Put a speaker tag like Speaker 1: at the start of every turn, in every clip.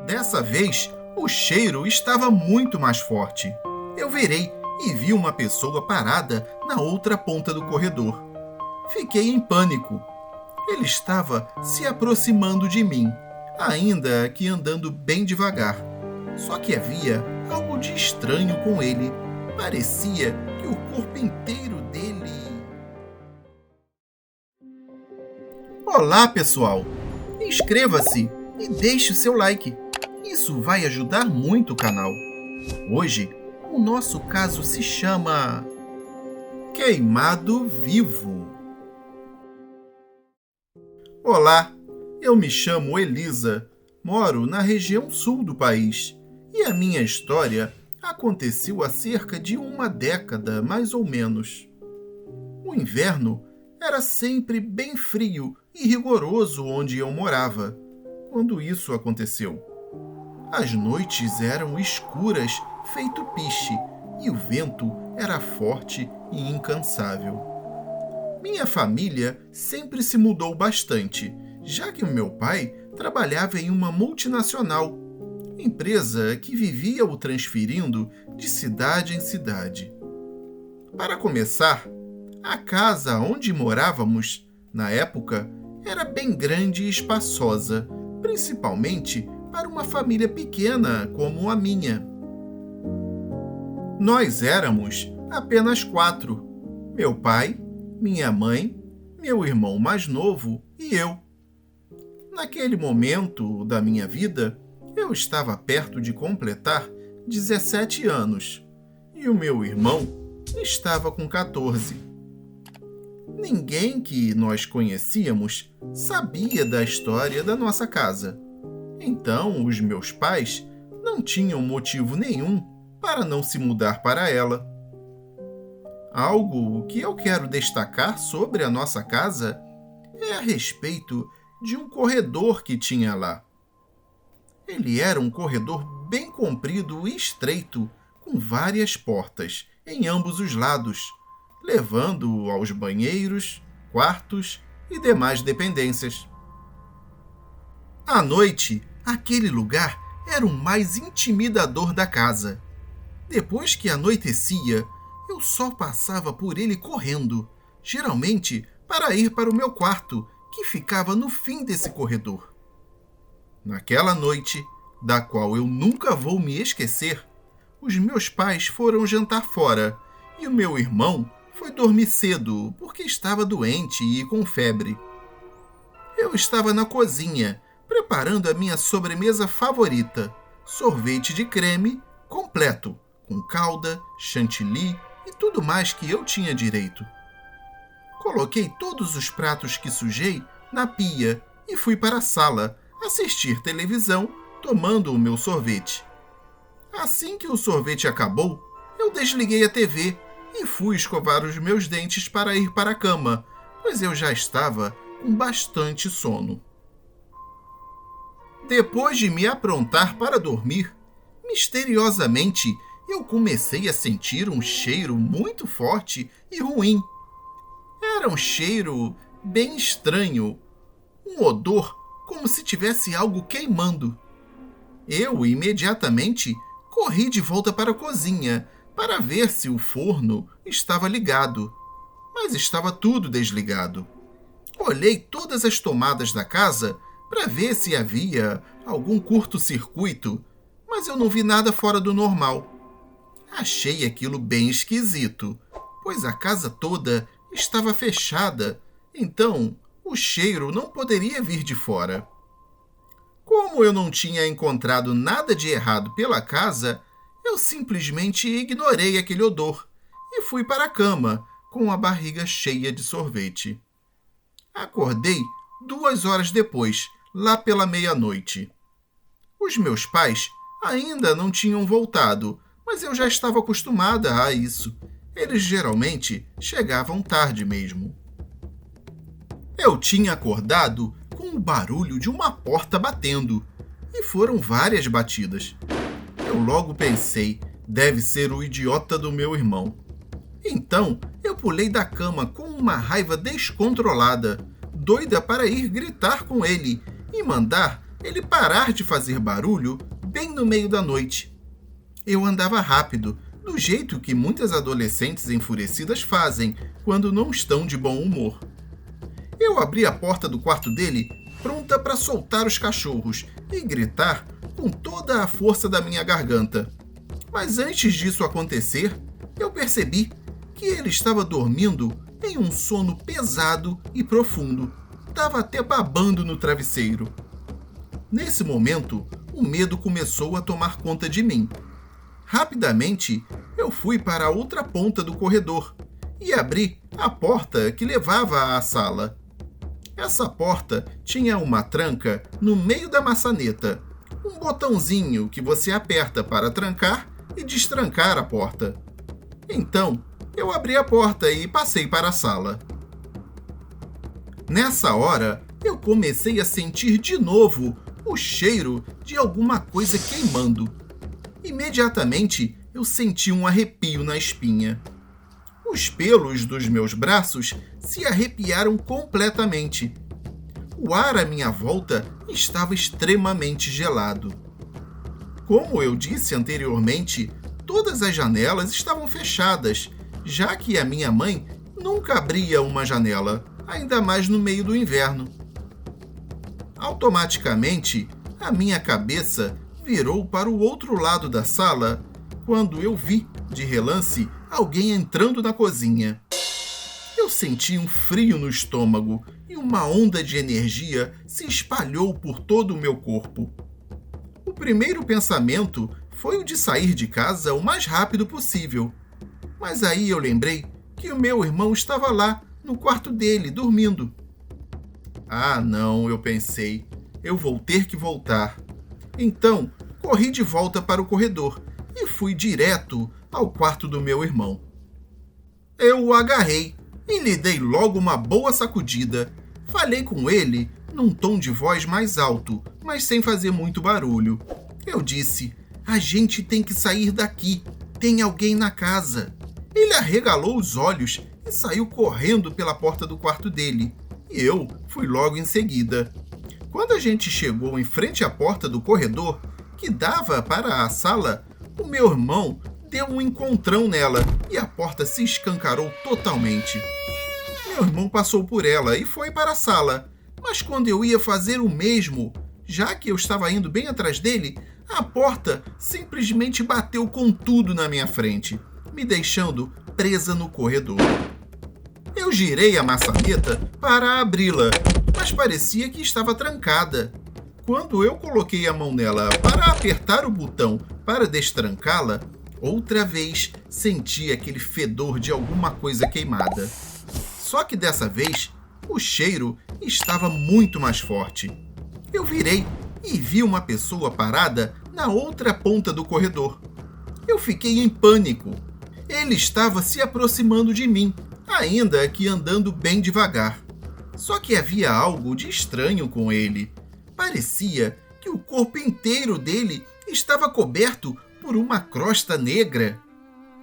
Speaker 1: Dessa vez, o cheiro estava muito mais forte. Eu virei e vi uma pessoa parada na outra ponta do corredor. Fiquei em pânico. Ele estava se aproximando de mim, ainda que andando bem devagar. Só que havia algo de estranho com ele. Parecia que o corpo inteiro dele... Olá, pessoal! Inscreva-se e deixe o seu like. Isso vai ajudar muito o canal. Hoje, o nosso caso se chama Queimado Vivo. Olá, eu me chamo Elisa, moro na região sul do país e a minha história aconteceu há cerca de uma década, mais ou menos. O inverno era sempre bem frio e rigoroso onde eu morava, quando isso aconteceu. As noites eram escuras, feito piche, e o vento era forte e incansável. Minha família sempre se mudou bastante, já que o meu pai trabalhava em uma multinacional, empresa que vivia o transferindo de cidade em cidade. Para começar, a casa onde morávamos, na época, era bem grande e espaçosa, principalmente para uma família pequena como a minha. Nós éramos apenas 4: meu pai, minha mãe, meu irmão mais novo e eu. Naquele momento da minha vida, eu estava perto de completar 17 anos e o meu irmão estava com 14. Ninguém que nós conhecíamos sabia da história da nossa casa. Então, os meus pais não tinham motivo nenhum para não se mudar para ela. Algo que eu quero destacar sobre a nossa casa é a respeito de um corredor que tinha lá. Ele era um corredor bem comprido e estreito, com várias portas em ambos os lados, levando aos banheiros, quartos e demais dependências. À noite, aquele lugar era o mais intimidador da casa. Depois que anoitecia, eu só passava por ele correndo, geralmente para ir para o meu quarto, que ficava no fim desse corredor. Naquela noite, da qual eu nunca vou me esquecer, os meus pais foram jantar fora e o meu irmão foi dormir cedo porque estava doente e com febre. Eu estava na cozinha, preparando a minha sobremesa favorita, sorvete de creme completo, com calda, chantilly e tudo mais que eu tinha direito. Coloquei todos os pratos que sujei na pia e fui para a sala assistir televisão tomando o meu sorvete. Assim que o sorvete acabou, eu desliguei a TV e fui escovar os meus dentes para ir para a cama, pois eu já estava com bastante sono. Depois de me aprontar para dormir, misteriosamente eu comecei a sentir um cheiro muito forte e ruim. Era um cheiro bem estranho, um odor como se tivesse algo queimando. Eu imediatamente corri de volta para a cozinha para ver se o forno estava ligado, mas estava tudo desligado. Olhei todas as tomadas da casa para ver se havia algum curto-circuito, mas eu não vi nada fora do normal. Achei aquilo bem esquisito, pois a casa toda estava fechada, então o cheiro não poderia vir de fora. Como eu não tinha encontrado nada de errado pela casa, eu simplesmente ignorei aquele odor e fui para a cama com a barriga cheia de sorvete. Acordei 2 horas depois, lá pela meia-noite. Os meus pais ainda não tinham voltado, mas eu já estava acostumada a isso. Eles geralmente chegavam tarde mesmo. Eu tinha acordado com o barulho de uma porta batendo, e foram várias batidas. Eu logo pensei, deve ser o idiota do meu irmão. Então, eu pulei da cama com uma raiva descontrolada, doida para ir gritar com ele e mandar ele parar de fazer barulho bem no meio da noite. Eu andava rápido, do jeito que muitas adolescentes enfurecidas fazem quando não estão de bom humor. Eu abri a porta do quarto dele, pronta para soltar os cachorros e gritar com toda a força da minha garganta. Mas antes disso acontecer, eu percebi que ele estava dormindo em um sono pesado e profundo. Estava até babando no travesseiro. Nesse momento, o medo começou a tomar conta de mim. Rapidamente, eu fui para a outra ponta do corredor e abri a porta que levava à sala. Essa porta tinha uma tranca no meio da maçaneta, um botãozinho que você aperta para trancar e destrancar a porta. Então, eu abri a porta e passei para a sala. Nessa hora, eu comecei a sentir de novo o cheiro de alguma coisa queimando. Imediatamente, eu senti um arrepio na espinha. Os pelos dos meus braços se arrepiaram completamente. O ar à minha volta estava extremamente gelado. Como eu disse anteriormente, todas as janelas estavam fechadas, já que a minha mãe nunca abria uma janela, ainda mais no meio do inverno. Automaticamente, a minha cabeça virou para o outro lado da sala quando eu vi, de relance, alguém entrando na cozinha. Eu senti um frio no estômago e uma onda de energia se espalhou por todo o meu corpo. O primeiro pensamento foi o de sair de casa o mais rápido possível. Mas aí eu lembrei que o meu irmão estava lá, no quarto dele, dormindo. Ah, não, eu pensei. Eu vou ter que voltar. Então, corri de volta para o corredor e fui direto ao quarto do meu irmão. Eu o agarrei e lhe dei logo uma boa sacudida. Falei com ele num tom de voz mais alto, mas sem fazer muito barulho. Eu disse: "A gente tem que sair daqui. Tem alguém na casa." Ele arregalou os olhos e saiu correndo pela porta do quarto dele. E eu fui logo em seguida. Quando a gente chegou em frente à porta do corredor, que dava para a sala, o meu irmão deu um encontrão nela e a porta se escancarou totalmente. Meu irmão passou por ela e foi para a sala, mas quando eu ia fazer o mesmo, já que eu estava indo bem atrás dele, a porta simplesmente bateu com tudo na minha frente, me deixando presa no corredor. Eu girei a maçaneta para abri-la, mas parecia que estava trancada. Quando eu coloquei a mão nela para apertar o botão para destrancá-la, outra vez senti aquele fedor de alguma coisa queimada. Só que dessa vez, o cheiro estava muito mais forte. Eu virei e vi uma pessoa parada na outra ponta do corredor. Eu fiquei em pânico. Ele estava se aproximando de mim, ainda que andando bem devagar. Só que havia algo de estranho com ele. Parecia que o corpo inteiro dele estava coberto por uma crosta negra.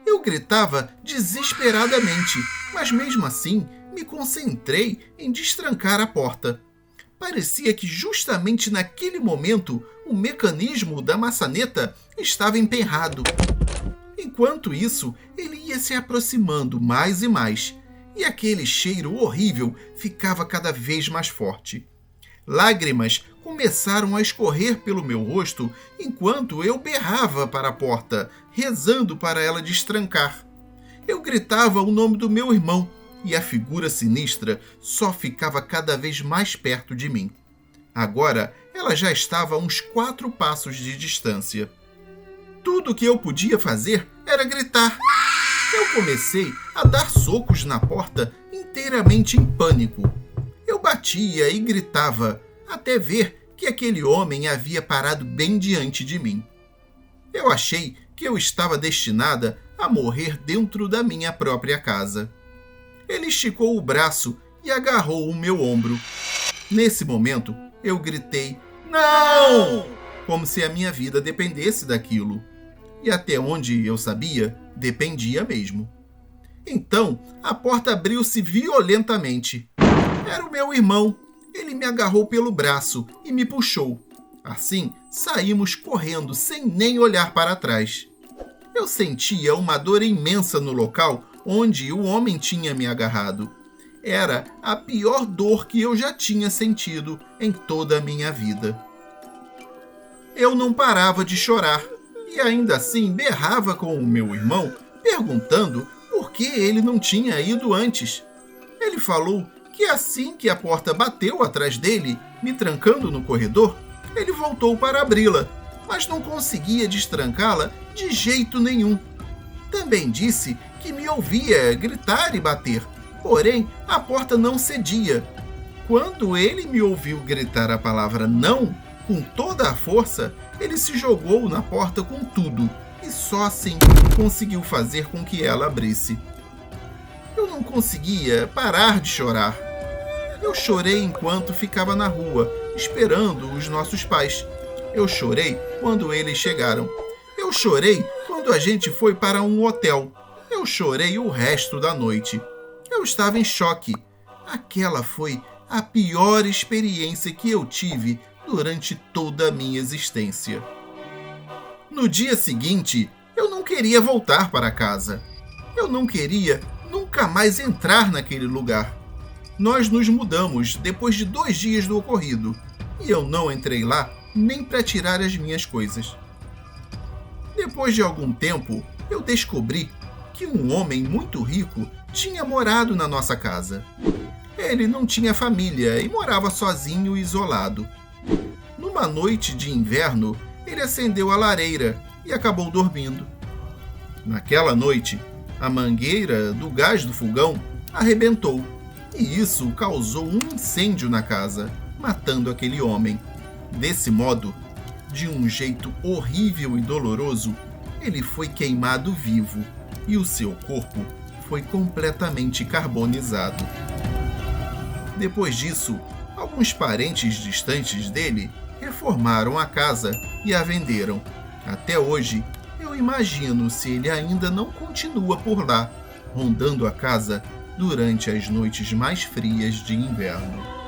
Speaker 1: Eu gritava desesperadamente, mas mesmo assim me concentrei em destrancar a porta. Parecia que justamente naquele momento o mecanismo da maçaneta estava emperrado. Enquanto isso, ele ia se aproximando mais e mais, e aquele cheiro horrível ficava cada vez mais forte. Lágrimas começaram a escorrer pelo meu rosto enquanto eu berrava para a porta, rezando para ela destrancar. Eu gritava o nome do meu irmão e a figura sinistra só ficava cada vez mais perto de mim. Agora, ela já estava a uns 4 passos de distância. Tudo o que eu podia fazer era gritar. Eu comecei a dar socos na porta inteiramente em pânico. Eu batia e gritava, até ver que aquele homem havia parado bem diante de mim. Eu achei que eu estava destinada a morrer dentro da minha própria casa. Ele esticou o braço e agarrou o meu ombro. Nesse momento, eu gritei, "Não!", como se a minha vida dependesse daquilo. E até onde eu sabia, dependia mesmo. Então, a porta abriu-se violentamente. Era o meu irmão. Ele me agarrou pelo braço e me puxou. Assim, saímos correndo sem nem olhar para trás. Eu sentia uma dor imensa no local onde o homem tinha me agarrado. Era a pior dor que eu já tinha sentido em toda a minha vida. Eu não parava de chorar e ainda assim berrava com o meu irmão, perguntando por que ele não tinha ido antes. Ele falou que assim que a porta bateu atrás dele, me trancando no corredor, ele voltou para abri-la, mas não conseguia destrancá-la de jeito nenhum. Também disse que me ouvia gritar e bater, porém a porta não cedia. Quando ele me ouviu gritar a palavra não, com toda a força, ele se jogou na porta com tudo e só assim conseguiu fazer com que ela abrisse. Eu não conseguia parar de chorar. Eu chorei enquanto ficava na rua, esperando os nossos pais. Eu chorei quando eles chegaram. Eu chorei quando a gente foi para um hotel. Eu chorei o resto da noite. Eu estava em choque. Aquela foi a pior experiência que eu tive durante toda a minha existência. No dia seguinte, eu não queria voltar para casa. Eu não queria nunca mais entrar naquele lugar. Nós nos mudamos depois de 2 dias do ocorrido e eu não entrei lá nem para tirar as minhas coisas. Depois de algum tempo, eu descobri que um homem muito rico tinha morado na nossa casa. Ele não tinha família e morava sozinho e isolado. Numa noite de inverno, ele acendeu a lareira e acabou dormindo. Naquela noite, a mangueira do gás do fogão arrebentou e isso causou um incêndio na casa, matando aquele homem. Desse modo, de um jeito horrível e doloroso, ele foi queimado vivo e o seu corpo foi completamente carbonizado. Depois disso, alguns parentes distantes dele reformaram a casa e a venderam. Até hoje, eu imagino se ele ainda não continua por lá, rondando a casa durante as noites mais frias de inverno.